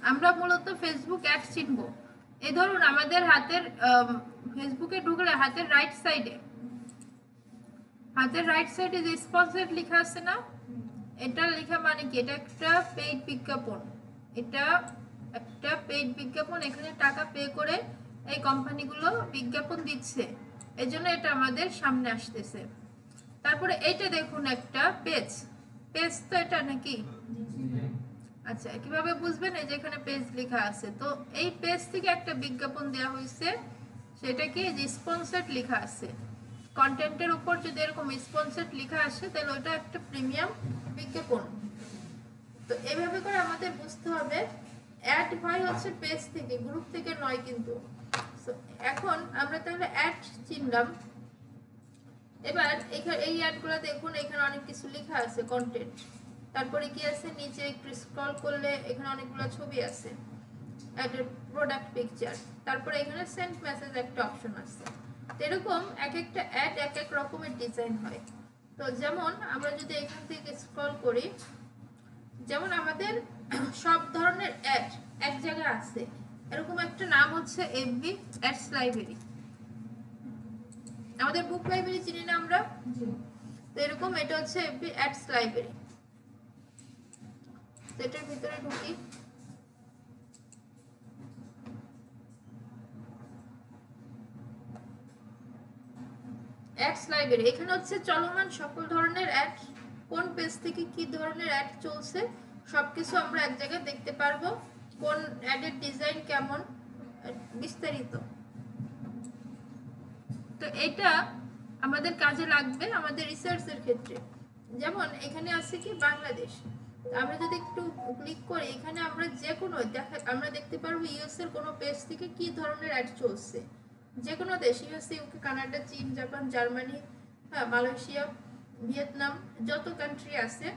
আমরা মূলত Facebook ad চিনব। এই ধরুন আমাদের হাতের ফেসবুকে ঢুকলে হাতের রাইট সাইডে যে স্পন্সরড লেখা আছে না, এটা লেখা মানে কি, এটা একটা পেইড বিজ্ঞাপন। এটা একটা পেইড বিজ্ঞাপন, এখানে টাকা পে করে এই কোম্পানিগুলো বিজ্ঞাপন দিচ্ছে, এজন্য এটা আমাদের সামনে আসতেছে। তারপরে এইটা দেখুন একটা পেজ তো এটা নাকি? আচ্ছা, কিভাবে বুঝবেন? এই যে এখানে পেজ লেখা আছে, তো এই পেজ থেকে একটা বিজ্ঞাপন দেওয়া হয়েছে, সেটা কি, যে স্পন্সরড লেখা আছে। কন্টেন্টের উপর যদি এরকম স্পন্সরড লেখা আসে তাহলে ওটা একটা প্রিমিয়াম বিজ্ঞাপন। তো এইভাবে করে আমাদের বুঝতে হবে অ্যাড হয় হচ্ছে পেজ থেকে, গ্রুপ থেকে নয় কিন্তু। এখন আমরা তাহলে অ্যাড চিনলাম। এবার এখানে এই অ্যাডগুলো দেখুন, এখানে অনেক কিছু লেখা আছে কন্টেন্ট। তারপরে কি আছে, নিচে একটু স্ক্রল করলে এখানে অনেকগুলো ছবি আছে, অ্যাডের প্রোডাক্ট পিকচার। তারপরে এখানে সেন্ড মেসেজ একটা অপশন আছে। এরকম এক একটা অ্যাড এক এক রকমের ডিজাইন হয়। তো যেমন আমরা যদি এখান থেকে স্ক্রল করি, যেমন আমাদের সব ধরনের অ্যাড এক জায়গায় আছে, এরকম একটা নাম হচ্ছে এফবি অ্যাডস লাইব্রেরি। আমাদের বুক লাইব্রেরি চিনি না আমরা, তো এরকম এটা হচ্ছে এফবি অ্যাডস লাইব্রেরি। এটার ভিতরে ঢুকি, অ্যাডস লাইব্রেরি। এখানে হচ্ছে চলমান সকল ধরনের অ্যাড, কোন পেজ থেকে কি ধরনের অ্যাড চলছে সবকিছু আমরা এক জায়গায় দেখতে পারবো, কোন অ্যাডের ডিজাইন কেমন, বিস্তারিত। তো এটা আমাদের কাজে লাগবে আমাদের রিসার্চের ক্ষেত্রে। যেমন এখানে আছে কি বাংলাদেশ, আমরা যদি একটু ক্লিক করি, এখানে আমরা যে কোনো আমরা দেখতে পারবো ইউএস এর কোনো পেজ থেকে কি ধরনের অ্যাড চলছে, যে কোনো দেশ, ইউএসএ, ইউকে, কানাডা, চীন, জাপান, জার্মানি, হ্যাঁ, মালয়েশিয়া, ভিয়েতনাম, যত কান্ট্রি আছে,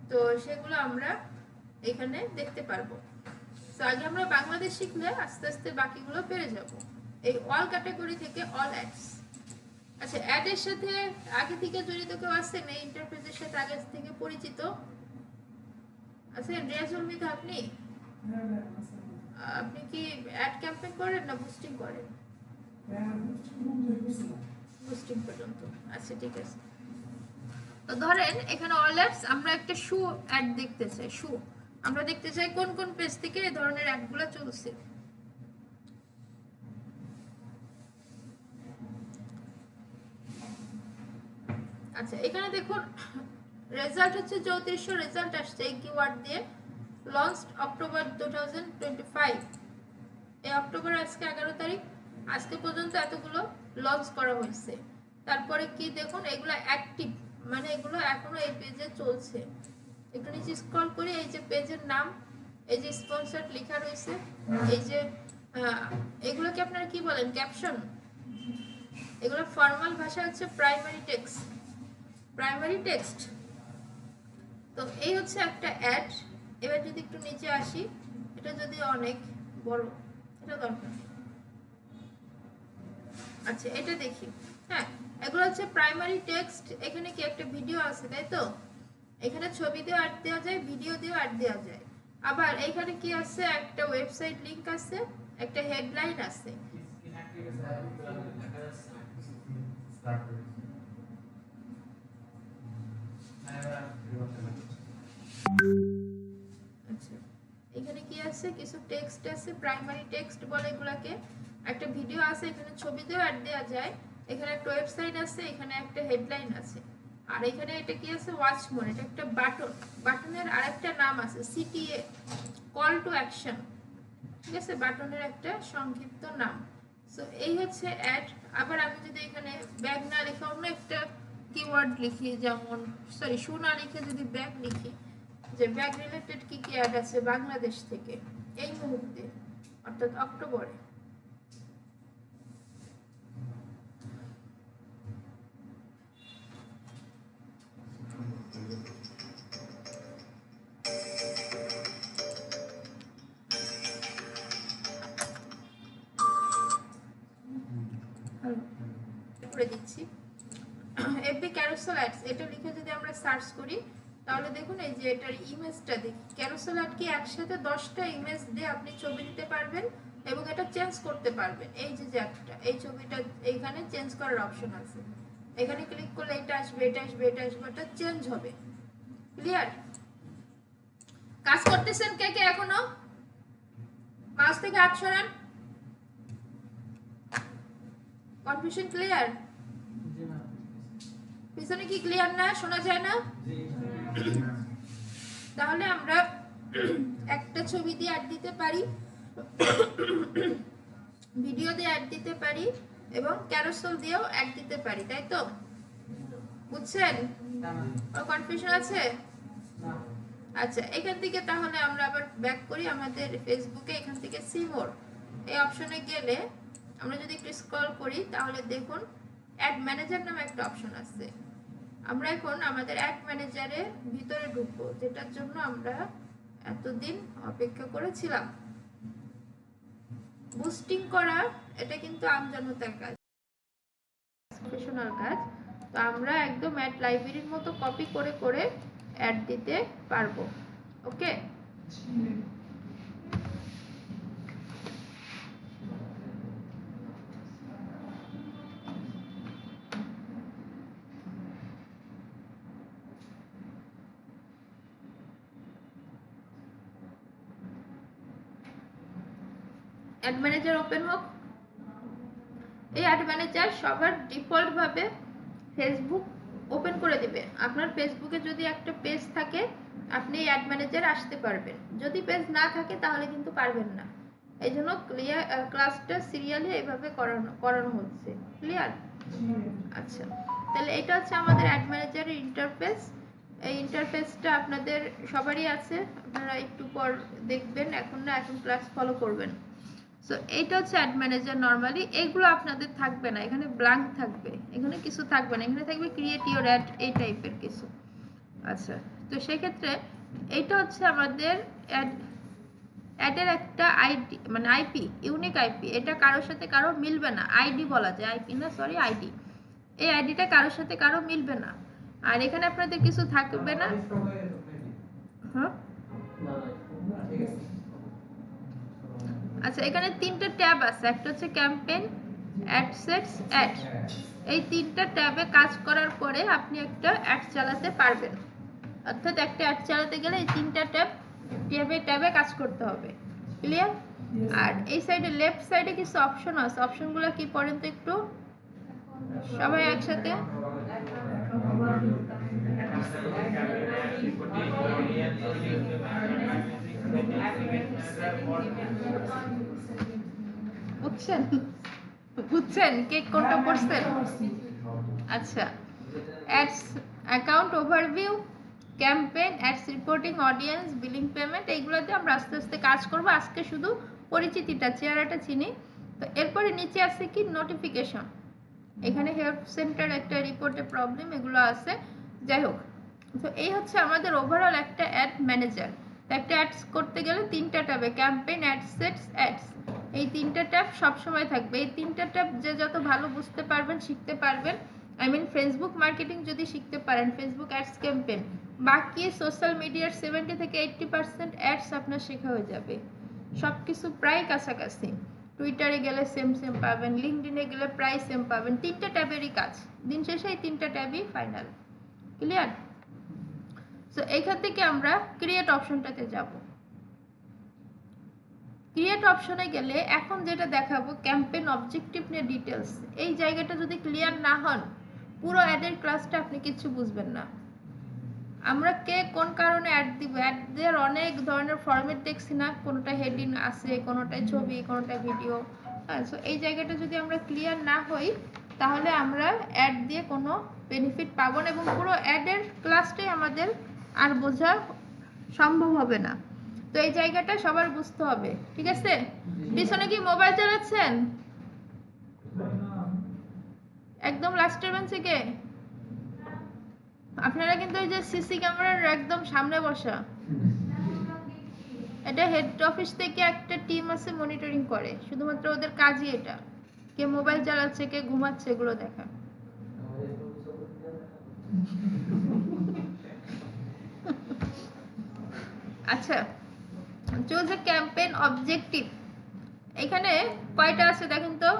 তো সেগুলো আমরা এখানে দেখতে পারবো। তো আগে আমরা বাংলাদেশ শিখলে আস্তে আস্তে বাকিগুলো পেরে যাব। এই অল ক্যাটাগরি থেকে অল অ্যাডস। আচ্ছা, অ্যাডের সাথে আগে থেকে জড়িত কেউ আছেন, এই ইন্টারফেসের সাথে আগে থেকে পরিচিত আছেন? রিয়াজুল মিতা, আপনি আপনি কি অ্যাড ক্যাম্পেইন করেন না বুস্টিং করেন? বুস্টিং পর্যন্ত, আচ্ছা ঠিক আছে। তো ধরেন এখানে অল অ্যাডস, আমরা একটা শু অ্যাড দেখতে চাই, শু আমরা দেখতে চাই কোন কোন পেজ থেকে এই ধরনের অ্যাডগুলো চলছে। আচ্ছা, এখানে দেখুন রেজাল্ট হচ্ছে 3400 রেজাল্ট আসছে এই কিওয়ার্ড দিয়ে। লঞ্চড অক্টোবর 2025, এই অক্টোবর আজকে 11 তারিখ, আজকে পর্যন্ত এতগুলো লঞ্চ করা হয়েছে। তারপরে কি দেখুন, এগুলো অ্যাক্টিভ, মানে এগুলো এখনো এই পেজে চলছে। একটু নিচে স্ক্রল করি, এই যে পেজের নাম, এই যে স্পন্সরড লেখা রয়েছে, এই যে এগুলোকে আপনারা কি বলেন, ক্যাপশন। এগুলো ফর্মাল ভাষা হচ্ছে প্রাইমারি টেক্সট। তো এই হচ্ছে একটা অ্যাড। এবার যদি একটু নিচে আসি, এটা যদি অনেক বড়, এটা দরকার। আচ্ছা, এটা দেখি। হ্যাঁ, এগুলো হচ্ছে প্রাইমারি টেক্সট। এখানে কি একটা ভিডিও আছে, তাই তো? এখানে ছবি দিয়ে অ্যাড দেওয়া যায়, ভিডিও দিয়ে অ্যাড দেওয়া যায়। আবার এখানে কি আছে, একটা ওয়েবসাইট লিংক আছে, একটা হেডলাইন আছে। আচ্ছা, এখানে কি আছে, কিছু টেক্সট আছে, প্রাইমারি টেক্সট বলে এগুলাকে। একটা ভিডিও আছে, এখানে ছবি দিয়েও অ্যাড দেওয়া যায়। এখানে একটা ওয়েবসাইট আছে, এখানে একটা হেডলাইন আছে। আর এখানে এটা কি আছে, ওয়াচ মোর, এটা একটা বাটনের আরেকটা নাম আছে সিটিএ, কল টু অ্যাকশন। ঠিক আছে, বাটনের একটা সংক্ষিপ্ত নাম। সো এই হচ্ছে অ্যাড। আবার আমি যদি এখানে ব্যাগ না লিখে অন্য একটা কিওয়ার্ড লিখি, যেমন শু না লিখে যদি ব্যাগ লিখি, যে ব্যাগ রিলেটেড কি কি অ্যাড আছে বাংলাদেশ থেকে এই মুহূর্তে, অর্থাৎ অক্টোবরে। করে দিচ্ছি এফবি ক্যারোসেল অ্যাডস, এটা লিখে যদি আমরা সার্চ করি, তাহলে দেখুন এই যে এটার ইমেজটা দেখি, ক্যারোসেল আর্ট কি একসাথে 10টা ইমেজ দিয়ে আপনি ছবি দিতে পারবেন এবং এটা চেঞ্জ করতে পারবেন। এই যে একটা এই ছবিটা এইখানে চেঞ্জ করার অপশন আছে, এখানে ক্লিক করলে এটা আসবে, এটা আসবে, এটা আসবে, এটা চেঞ্জ হবে। ক্লিয়ার? কাজ করতেছেন কে কে এখনো? মাউস থেকে হাত সরান। Confusion clear? পিছনে কি ক্লিয়ার না? শোনা যায় না? তাহলে আমরা একটা ছবি দিয়ে অ্যাড দিতে পারি, ভিডিও দিয়ে অ্যাড দিতে পারি এবং ক্যারোসেল দিয়েও অ্যাড দিতে পারি, তাই তো? বুঝছেন? কনফিউশন আছে? আচ্ছা, এখান থেকে তাহলে আমরা আবার ব্যাক করি আমাদের ফেসবুকে। এখান থেকে সি মোর এই অপশনে গেলে আমরা যদি একটু স্ক্রল করি তাহলে দেখুন অ্যাড ম্যানেজার নামে একটা অপশন আছে। আমরা এখন আমাদের অ্যাড ম্যানেজারের ভিতরে ঢুকবো, যেটার জন্য আমরা এতদিন অপেক্ষা করেছিলাম। বুস্টিং করা এটা কিন্তু আমজনতার কাজ, প্রফেশনাল কাজ। তো আমরা একদম অ্যাড লাইব্রেরির মতো কপি করে করে অ্যাড দিতে পারবো। ওকে, অ্যাড ম্যানেজার ওপেন হোক। এই অ্যাড ম্যানেজার সবার ডিফল্ট ভাবে ফেসবুক ওপেন করে দিবে। আপনার ফেসবুকে যদি একটা পেজ থাকে আপনি অ্যাড ম্যানেজার আসতে পারবেন, যদি পেজ না থাকে তাহলে কিন্তু পারবেন না। এই জন্য ক্লাসটা সিরিয়ালি এইভাবে করানো হচ্ছে। ক্লিয়ার? আচ্ছা, তাহলে এটা হচ্ছে আমাদের অ্যাড ম্যানেজারের ইন্টারফেস। এই ইন্টারফেসটা আপনাদের সবারই আছে, আপনারা একটু পর দেখবেন, এখন না, এখন ক্লাস ফলো করবেন। সো এইটা হচ্ছে অ্যাড ম্যানেজার। নরমালি এগুলো আপনাদের থাকবে না, এখানে ব্ল্যাঙ্ক থাকবে, এখানে কিছু থাকবে না, এখানে থাকবে ক্রিয়েট ইওর অ্যাড এই টাইপের কিছু। আচ্ছা, তো সেক্ষেত্রে এইটা হচ্ছে আমাদের অ্যাডের একটা আইডি, মানে আইপি, ইউনিক আইপি। এটা কারোর সাথে কারো মিলবে না, আইডি বলা যায়, আইপি না, সরি, আইডি। এই আইডিটা কারোর সাথে কারো মিলবে না। আর এখানে আপনাদের কিছু থাকবে না। হ্যাঁ, আচ্ছা, এখানে 3টে ট্যাব আছে, একটা হচ্ছে ক্যাম্পেইন, অ্যাডসেটস, অ্যাড। এই 3টা ট্যাবে কাজ করার পরে আপনি একটা অ্যাড চালাতে পারবেন। অর্থাৎ একটা অ্যাড চালাতে গেলে এই 3টা ট্যাবে কাজ করতে হবে। ক্লিয়ার? আর এই সাইডে লেফট সাইডে কিছু অপশন আছে, অপশনগুলো কি পড়েন তো একটু সবাই একসাথে। বুঝছেন? বুঝছেন কে কোনটা পড়ছেন? আচ্ছা, ads, account overview, campaign, ads reporting, audience, billing, payment, এইগুলোতে আমরা আস্তে আস্তে কাজ করব। আজকে শুধু পরিচিতিটা, চেহারাটা চিনি। তো এরপরে নিচে আছে কি নোটিফিকেশন, এখানে হেল্প সেন্টার, একটা রিপোর্টে প্রবলেম, এগুলো আছে। যাই হোক, তো এই হচ্ছে আমাদের ওভারঅল একটা অ্যাড ম্যানেজার। একটা অ্যাডস করতে গেলে 3টা ট্যাবে, ক্যাম্পেইন, অ্যাডসেটস, অ্যাডস, এই 3টা ট্যাব সবসময় থাকবে। এই 3টা ট্যাব যে যত ভালো বুঝতে পারবেন, শিখতে পারবেন, আই মিন ফেসবুক মার্কেটিং যদি শিখতে পারেন, ফেসবুক অ্যাডস ক্যাম্পেইন, বাকি সোশ্যাল মিডিয়ার 70 থেকে 80% অ্যাডস আপনার শেখা হয়ে যাবে। সব কিছু প্রায় কাছাকাছি। টুইটারে গেলে সেম সেম পাবেন, লিঙ্কডইনে গেলে প্রায় সেম পাবেন। 3টা ট্যাবেরই কাজ, দিন শেষে এই 3টা ট্যাবই ফাইনাল। ক্লিয়ার? সো এইখান থেকে আমরা ক্রিয়েট অপশনটাতে যাব। ক্রিয়েট অপশনে গেলে এখন যেটা দেখাবো ক্যাম্পেইন অবজেক্টিভ নিয়ে ডিটেলস, এই জায়গাটা যদি ক্লিয়ার না হন পুরো অ্যাডের ক্লাসটা আপনি কিছু বুঝবেন না। আমরা কে কোন কারণে অ্যাড দিব, অ্যাড দেওয়ার অনেক ধরনের ফরম্যাট দেখছি না, কোনোটা হেডিং আছে, কোনোটায় ছবি, কোনোটা ভিডিও। হ্যাঁ, সো এই জায়গাটা যদি আমরা ক্লিয়ার না হই তাহলে আমরা অ্যাড দিয়ে কোনো বেনিফিট পাবো না এবং পুরো অ্যাডের ক্লাসটাই আমাদের আর বোঝা সম্ভব হবে না। তো এই জায়গাটা সবার বুঝতে হবে, ঠিক আছে? পিছনে কি মোবাইল চালাচ্ছেন? একদম লাস্টের বেঞ্চে কে? আপনারা কিন্তু এই যে সিসি ক্যামেরার একদম সামনে বসা, এটা হেড অফিস থেকে একটা টিম আছে মনিটরিং করে, শুধুমাত্র ওদের কাজই এটা, কে মোবাইল চালাচ্ছে, কে ঘুমাচ্ছে, এগুলো দেখা। আচ্ছা, চুজ এ ক্যাম্পেইন অবজেক্টিভ। এখানে কয়টা আছে দেখেন তো,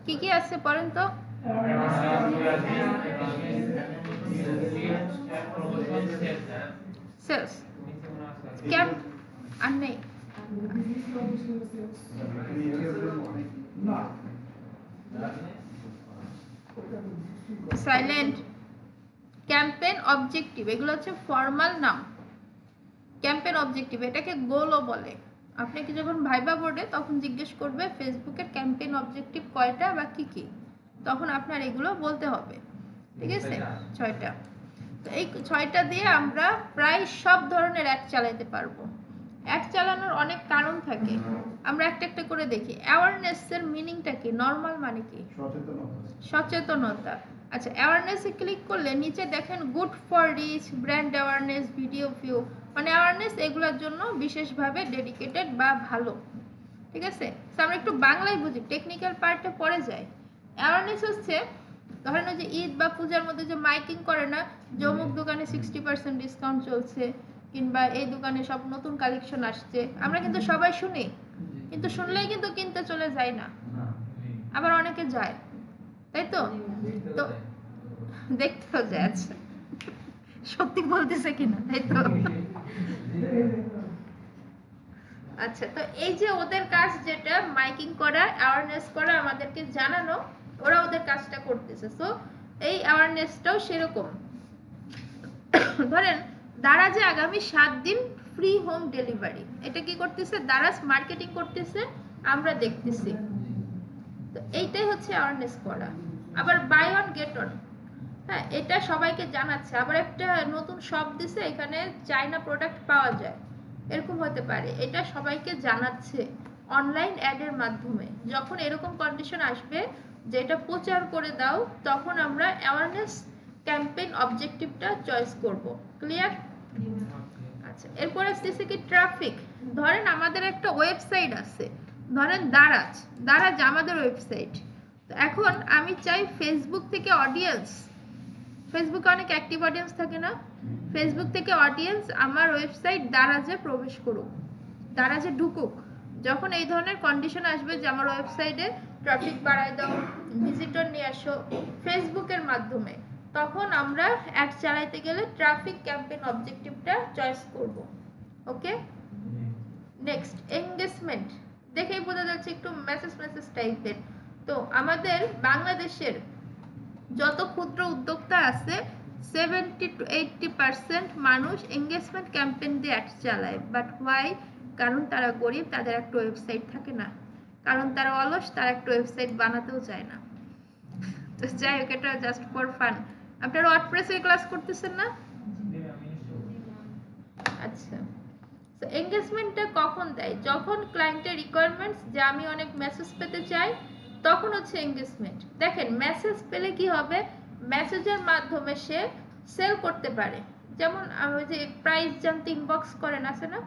কি কি আছে পড়েন তো। সেলস ক্যাম্প আর নেই, সাইলেন্ট। ক্যাম্পেইন অবজেক্টিভ এগুলো হচ্ছে ফর্মাল নাম। ক্যাম্পেইন অবজেক্টিভ এটাকে গোলও বলে। আপনি কি যখন ভাইবা বোর্ডে তখন জিজ্ঞেস করবে ফেসবুকের ক্যাম্পেইন অবজেক্টিভ কয়টা বা কি কি, তখন আপনার এগুলো বলতে হবে, ঠিক আছে? 6টা। তো এই 6টা দিয়ে আমরা প্রায় সব ধরনের অ্যাড চালাতে পারবো। অ্যাড চালানোর অনেক কারণ থাকে, আমরা একটা একটা করে দেখি। অ্যাওয়ারনেসের মিনিংটা কি? নরমাল মানে কি? সচেতনতা। আচ্ছা, অ্যাওয়ারনেসে ক্লিক করলে নিচে দেখেন good for reach, brand awareness, video view, মানে অ্যাওয়ারনেস এগুলোর জন্য বিশেষভাবে ডেডিকেটেড বা ভালো, ঠিক আছে? তো আমরা একটু বাংলায় বুঝি, টেকনিক্যাল পার্টে পড়ে যায়। অ্যাওয়ারনেস হচ্ছে ধরেন যে ঈদ বা পূজার মধ্যে যে মাইকিং করে না, যে অমুক দোকানে 60% ডিসকাউন্ট চলছে, কিংবা এই দোকানে সব নতুন কালেকশন আসছে, আমরা কিন্তু সবাই শুনি, কিন্তু শুনলেই কিন্তু কিনতে চলে যায় না, আবার অনেকে যায়, তাই তো? তো দেখতেও যায়। আচ্ছা, সত্যি বলতেছে কিনা, তাই তো? আচ্ছা, তো এই যে ওদের কাজ যেটা মাইকিং করা, অ্যাওয়ারনেস করা, আমাদেরকে জানানো, ওরা ওদের কাজটা করতেছে। সো এই অ্যাওয়ারনেসটাও সেরকম। ধরেন দারাজে আগামী 7 দিন ফ্রি হোম ডেলিভারি, এটা কি করতেছে? দারাজ মার্কেটিং করতেছে, আমরা দেখতেছি। তো এইটাই হচ্ছে অ্যাওয়ারনেস করা। আবার বাই ওয়ান গেট ওয়ান, হ্যাঁ, এটা সবাইকে জানাচ্ছে। আবার একটা নতুন শপ দিছে, এখানে চাইনা প্রোডাক্ট পাওয়া যায়, এরকম হতে পারে, এটা সবাইকে জানাচ্ছে অনলাইন অ্যাডের মাধ্যমে। যখন এরকম কন্ডিশন আসবে যে এটা প্রচার করে দাও, তখন আমরা অ্যাওয়ারনেস ক্যাম্পেইন অবজেক্টিভটা চয়েস করব। ক্লিয়ার? আচ্ছা, এরপর আসতেছে কি ট্রাফিক। ধরেন আমাদের একটা ওয়েবসাইট আছে, ধরেন দারাজ, দারাজ আমাদের ওয়েবসাইট। তো এখন আমি চাই ফেসবুক থেকে অডিয়েন্স, ফেসবুকে অনেক অ্যাক্টিভ অডিয়েন্স থাকে না, ফেসবুক থেকে অডিয়েন্স আমার ওয়েবসাইট দারাজে প্রবেশ করুক, দারাজে ঢুকুক। যখন এই ধরনের কন্ডিশন আসবে যে আমার ওয়েবসাইটে ট্রাফিক বাড়ায় দাও, ভিজিটর নিয়ে আসো ফেসবুকের মাধ্যমে, তখন আমরা অ্যাড চালাইতে গেলে ট্রাফিক ক্যাম্পেইন অবজেক্টিভটা চয়েস করব। ওকে, নেক্সট এঙ্গেজমেন্ট। দেখেই বোঝা যাচ্ছে একটু মেসেজ মেসেজ টাইপের। তো আমাদের বাংলাদেশের যত ক্ষুদ্র উদ্যোক্তা আছে 70 to 80% মানুষ এঙ্গেজমেন্ট ক্যাম্পেইন দিয়ে অ্যাড চালায়। But why? কারণ তারা গরিব, তাদের একটা ওয়েবসাইট থাকে না, কারণ তারা অলস, তারা একটা ওয়েবসাইট বানাতেও চায় না। তো যাই হোক, এটা জাস্ট ফর ফান। আপনারা ওয়ার্ডপ্রেসের ক্লাস করতেছেন না? আচ্ছা, তো এঙ্গেজমেন্টটা কখন দেয়? যখন ক্লায়েন্টের রিকোয়ারমেন্টস যে আমি অনেক মেসেজ পেতে চাই, তখন হচ্ছে এঙ্গেজমেন্ট। দেখেন মেসেজ পেলে কি হবে, মেসেজের মাধ্যমে সে সেল করতে পারে। যেমন ওই যে প্রাইস জানতে ইনবক্স করেন, আছে না?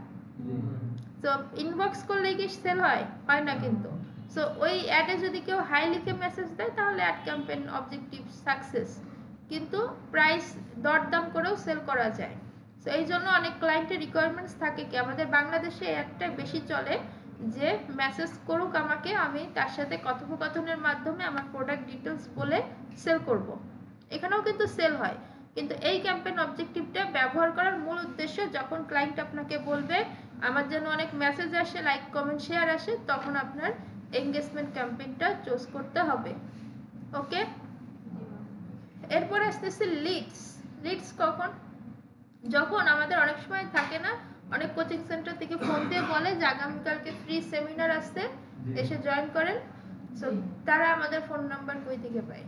তো ইনবক্স করলে কি সেল হয়? হয় না কিন্তু। সো ওই অ্যাডে যদি কেউ হাই লিখে মেসেজ দেয়, তাহলে অ্যাড ক্যাম্পেইন অবজেক্টিভ সাকসেস। কিন্তু প্রাইস দরদাম করেও সেল করা যায়। তো এই জন্য অনেক ক্লায়েন্টের রিকোয়ারমেন্টস থাকে কি আমাদের বাংলাদেশে একটা বেশি চলে যে মেসেজ করুক আমাকে, আমি তার সাথে কথোপকথনের মাধ্যমে আমার প্রোডাক্ট ডিটেলস বলে সেল করব। এখানেও কিন্তু সেল হয়, কিন্তু এই ক্যাম্পেইন অবজেক্টিভটা ব্যবহার করার মূল উদ্দেশ্য যখন ক্লায়েন্ট আপনাকে বলবে আমার জন্য অনেক মেসেজ আসে, লাইক কমেন্ট শেয়ার আসে, তখন আপনার এঙ্গেজমেন্ট ক্যাম্পেইনটা চুজ করতে হবে। ওকে, এরপর আসতেছে লিডস। লিডস কখন? যখন আমাদের অনেক সময় থাকে না, অনেক কোচিং সেন্টার থেকে ফোন দিয়ে বলে যে আগামীকালকে ফ্রি সেমিনার আসছে, এসে জয়েন করেন। সো তারা আমাদের ফোন নাম্বার কই থেকে পায়?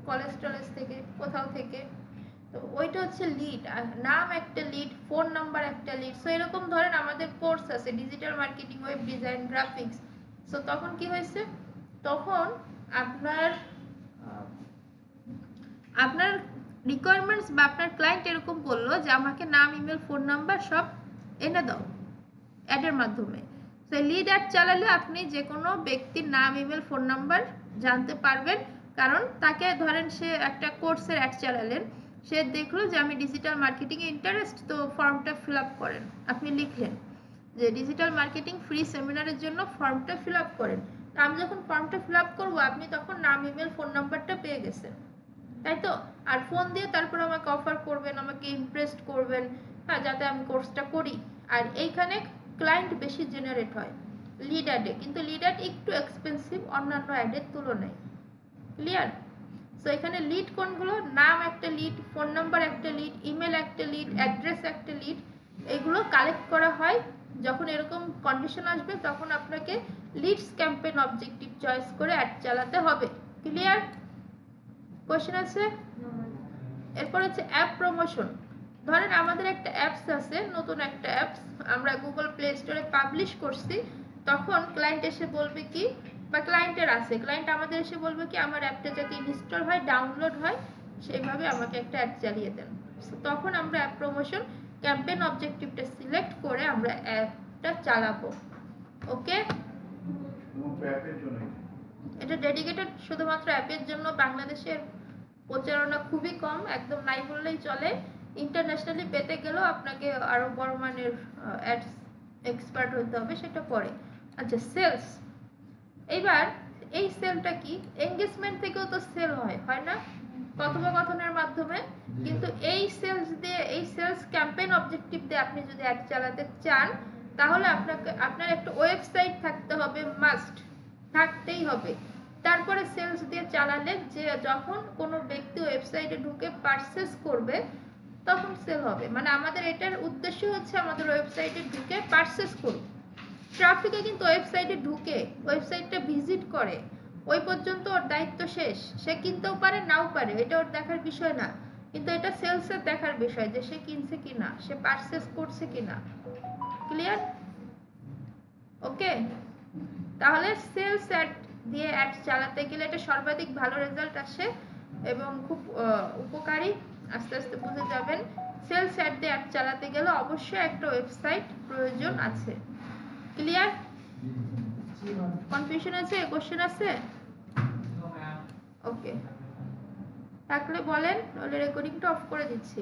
কলেজ টলেজ থেকে, কোথাও থেকে। তো ওইটা হচ্ছে লিড, নাম একটা লিড, ফোন নাম্বার একটা লিড। সো এরকম ধরেন আমাদের কোর্স আছে digital marketing, web design, graphics. So তখন কি হয়েছে, তখন আপনার আপনার রিকোয়ারমেন্টস বা আপনার ক্লায়েন্ট এরকম বললো যে আমাকে নাম, ইমেল, ফোন নাম্বার সব এনে দাও অ্যাডের মাধ্যমে। তো লিড অ্যাড চালালে আপনি যে কোনো ব্যক্তির নাম, ইমেল, ফোন নাম্বার জানতে পারবেন। কারণ তাকে ধরেন সে একটা কোর্সের অ্যাড চালালেন, সে দেখলো যে আমি ডিজিটাল মার্কেটিং এ ইন্টারেস্ট, তো ফর্মটা ফিল আপ করেন। আপনি লিখলেন যে ডিজিটাল মার্কেটিং ফ্রি সেমিনারের জন্য ফর্মটা ফিল আপ করেন। আমি যখন ফর্মটা ফিল আপ করবো, আপনি তখন নাম, ইমেল, ফোন নাম্বারটা পেয়ে গেছেন, তাই তো? আর ফোন দিয়ে তারপর আমাকে অফার করবেন, আমাকে ইমপ্রেসড করবেন, হ্যাঁ, যাতে আমি কোর্সটা করি। আর এইখানে ক্লায়েন্ট বেশি জেনারেট হয় লিড অ্যাডে, কিন্তু লিড অ্যাড একটু এক্সপেন্সিভ অন্যান্য অ্যাডের তুলনায়। ক্লিয়ার? সো এখানে লিড কোনগুলো? নাম একটা লিড, ফোন নাম্বার একটা লিড, ইমেল একটা লিড, অ্যাড্রেস একটা লিড। এগুলো কালেক্ট করা হয়। যখন এরকম কন্ডিশন আসবে তখন আপনাকে লিডস ক্যাম্পেইন অবজেক্টিভ চয়েস করে অ্যাড চালাতে হবে। ক্লিয়ার? কোশ্চেন আছে? এরপর হচ্ছে অ্যাপ প্রমোশন। ধরেন আমাদের একটা অ্যাপস আছে, নতুন একটা অ্যাপস আমরা গুগল প্লে স্টোরে পাবলিশ করছি, তখন ক্লায়েন্ট এসে বলবে কি, বা ক্লায়েন্টের আছে, ক্লায়েন্ট আমাদের এসে বলবে কি আমার অ্যাপটা যাতে ইনস্টল হয়, ডাউনলোড হয়, সেইভাবে আমাকে একটা অ্যাড চালিয়ে দেন। তখন আমরা অ্যাপ প্রমোশন ক্যাম্পেইন অবজেক্টিভটা সিলেক্ট করে আমরা অ্যাপটা চালাবো। ওকে, এটা ডেডিকেটেড শুধুমাত্র অ্যাপের জন্য। বাংলাদেশের প্রচারণা খুবই কম, একদম নাই বললেই চলে। ইন্টারন্যাশনালি পেতে গেলেও আপনাকে আরো বড় মানের অ্যাডস এক্সপার্ট হতে হবে, সেটা পরে। আচ্ছা, সেলস। এইবার এই সেলটা কি? এঙ্গেজমেন্ট থেকেও তো সেল হয় না, কথোপকথনের মাধ্যমে। কিন্তু এই সেলস দিয়ে, এই সেলস ক্যাম্পেইন অবজেক্টিভ দিয়ে আপনি যদি অ্যাড চালাতে চান, তাহলে আপনার একটা ওয়েবসাইট থাকতে হবে, মাস্ট থাকতেই হবে। তারপরে সেলস দিয়ে চালালে যে যখন কোনো ব্যক্তি ওয়েবসাইটে ঢুকে পারচেজ করবে তখন সেল হবে। মানে আমাদের এটার উদ্দেশ্য হচ্ছে আমাদের ওয়েবসাইটে ঢুকে পারচেজ করুক। ট্রাফিকে কিন্তু ওয়েবসাইটে ঢুকে ওয়েবসাইটটা ভিজিট করে, ওই পর্যন্ত ওর দায়িত্ব শেষ। সে কিনতেও পারে, নাও পারে, এটা ওর দেখার বিষয় না। কিন্তু এটা সেলসের দেখার বিষয় যে সে কিনছে কিনা, সে পারচেজ করছে কিনা। ক্লিয়ার? ওকে, তাহলে সেলস অ্যাড দিয়ে অ্যাড চালাতে গেলে এটা সর্বাধিক ভালো রেজাল্ট আসে এবং খুব উপকারী। আস্তে আস্তে বুঝে যাবেন। সেলস অ্যাড দিয়ে অ্যাড চালাতে গেলে অবশ্যই একটা ওয়েবসাইট প্রয়োজন আছে। ক্লিয়ার? কনফিউশন আছে? কোশ্চেন আছে? ওকে, থাকলে বলেন, তাহলে রেকর্ডিংটা অফ করে দিচ্ছি।